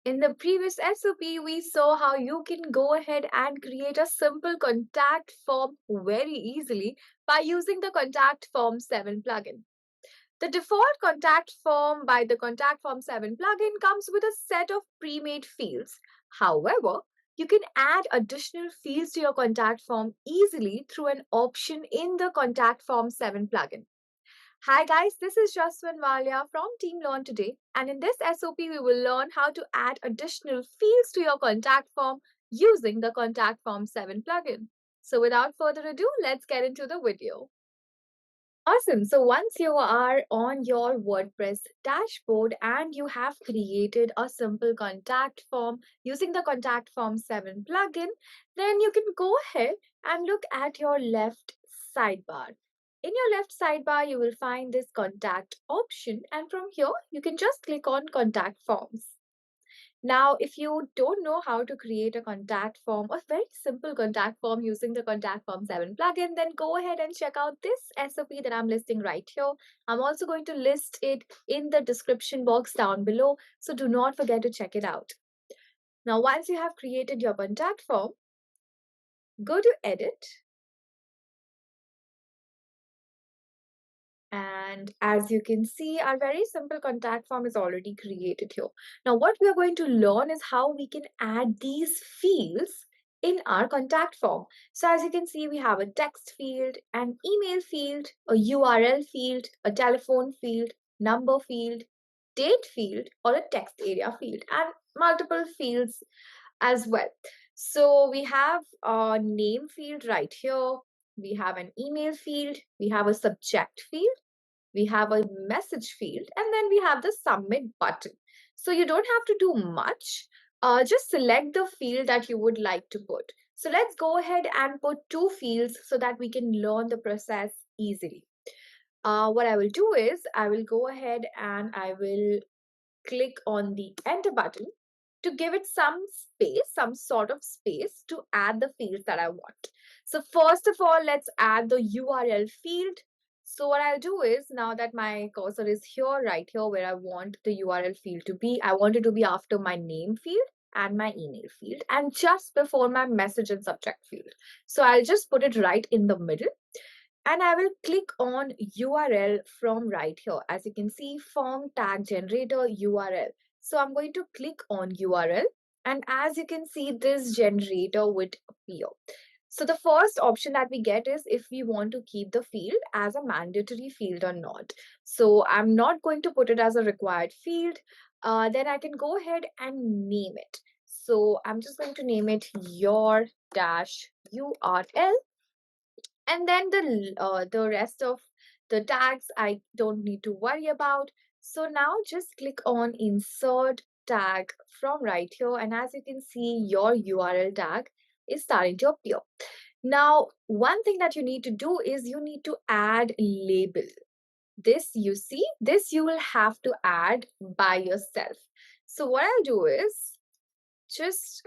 In the previous SOP, we saw how you can go ahead and create a simple contact form very easily by using the Contact Form 7 plugin. The default contact form by the Contact Form 7 plugin comes with a set of pre-made fields. However, you can add additional fields to your contact form easily through an option in the Contact Form 7 plugin. Hi guys, this is Jaswin Walia from Team Learn Today, and in this SOP we will learn how to add additional fields to your contact form using the Contact Form 7 plugin. So without further ado, let's get into the video. Awesome. So once you are on your WordPress dashboard and you have created a simple contact form using the Contact Form 7 plugin, then you can go ahead and look at your left sidebar. In your left sidebar, you will find this contact option, and from here, you can just click on Contact Forms. Now, if you don't know how to create a contact form, a very simple contact form using the Contact Form 7 plugin, then go ahead and check out this SOP that I'm listing right here. I'm also going to list it in the description box down below, so do not forget to check it out. Now, once you have created your contact form, go to Edit. And as you can see, our very simple contact form is already created here. Now, what we are going to learn is how we can add these fields in our contact form. So as you can see, we have a text field, an email field, a URL field, a telephone field, number field, date field, or a text area field, and multiple fields as well. So we have a name field right here. We have an email field. We have a subject field, we have a message field, and then we have the submit button. So you don't have to do much. Just select the field that you would like to put. So let's go ahead and put two fields so that we can learn the process easily. What I will do is I will go ahead and I will click on the enter button to give it some space, some sort of space to add the fields that I want. So first of all, let's add the URL field. So what I'll do is, now that my cursor is here, right here where I want the URL field to be, I want it to be after my name field and my email field and just before my message and subject field. So I'll just put it right in the middle. And I will click on URL from right here. As you can see, form tag generator URL. So I'm going to click on URL. And as you can see, this generator would appear. So the first option that we get is if we want to keep the field as a mandatory field or not. So I'm not going to put it as a required field. Then I can go ahead and name it. So I'm just going to name it your dash URL, and then the rest of the tags I don't need to worry about. So now just click on insert tag from right here, and as you can see, your URL tag is starting to appear. Now, one thing that you need to do is you need to add label. This you see, this you will have to add by yourself. So what I'll do is just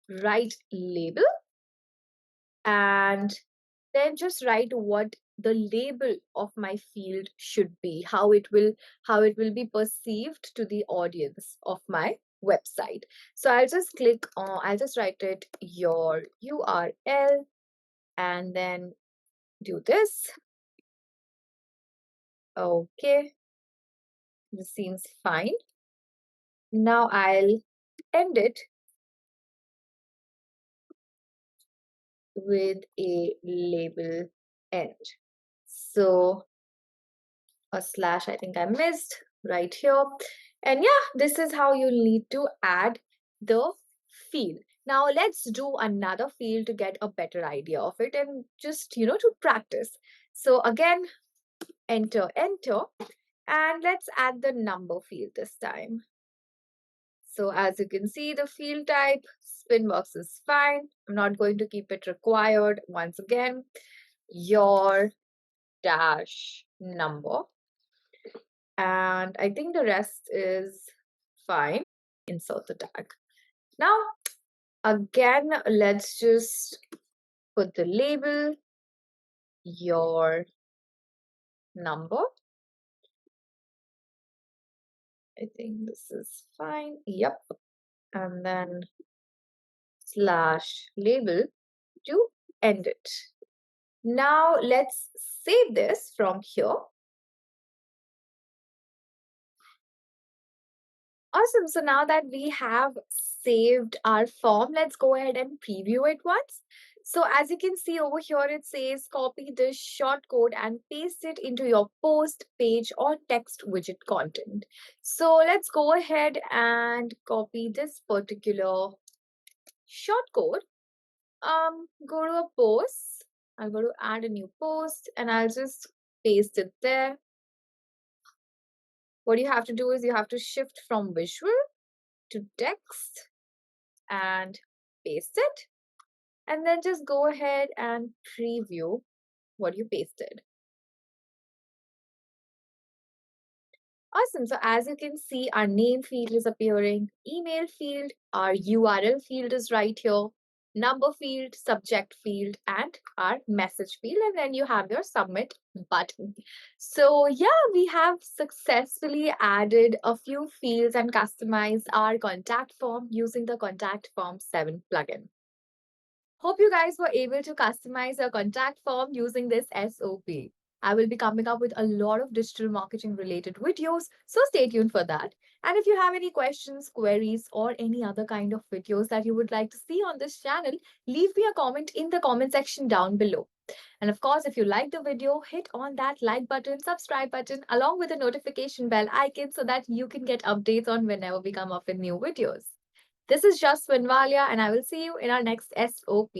write label and then just write what the label of my field should be, how it will be perceived to the audience of my website. So I'll just write it your URL and then do this. Okay, this seems fine. Now I'll end it with a label end. So a slash I think I missed right here. And yeah, this is how you need to add the field. Now let's do another field to get a better idea of it and just, to practice. So again, enter, and let's add the number field this time. So as you can see, the field type, Spinbox is fine. I'm not going to keep it required. Once again, your dash number. And I think the rest is fine. Insert the tag. Now, again, let's just put the label, your number. I think this is fine. Yep. And then slash label to end it. Now let's save this from here. Awesome. So now that we have saved our form, let's go ahead and preview it once. So as you can see over here, it says copy this short code and paste it into your post, page, or text widget content. So let's go ahead and copy this particular short code. Go to a post. I'm going to add a new post and I'll just paste it there. What you have to do is you have to shift from visual to text and paste it. And then just go ahead and preview what you pasted. Awesome. So as you can see, our name field is appearing, email field, our URL field is right here, number field, subject field, and our message field. And then you have your submit button. So yeah, we have successfully added a few fields and customized our contact form using the Contact Form 7 plugin. Hope you guys were able to customize your contact form using this SOP. I will be coming up with a lot of digital marketing related videos, so stay tuned for that. And if you have any questions, queries, or any other kind of videos that you would like to see on this channel, leave me a comment in the comment section down below. And of course, if you like the video, hit on that like button, subscribe button, along with the notification bell icon so that you can get updates on whenever we come up with new videos. This is Just Vinvalia, and I will see you in our next SOP.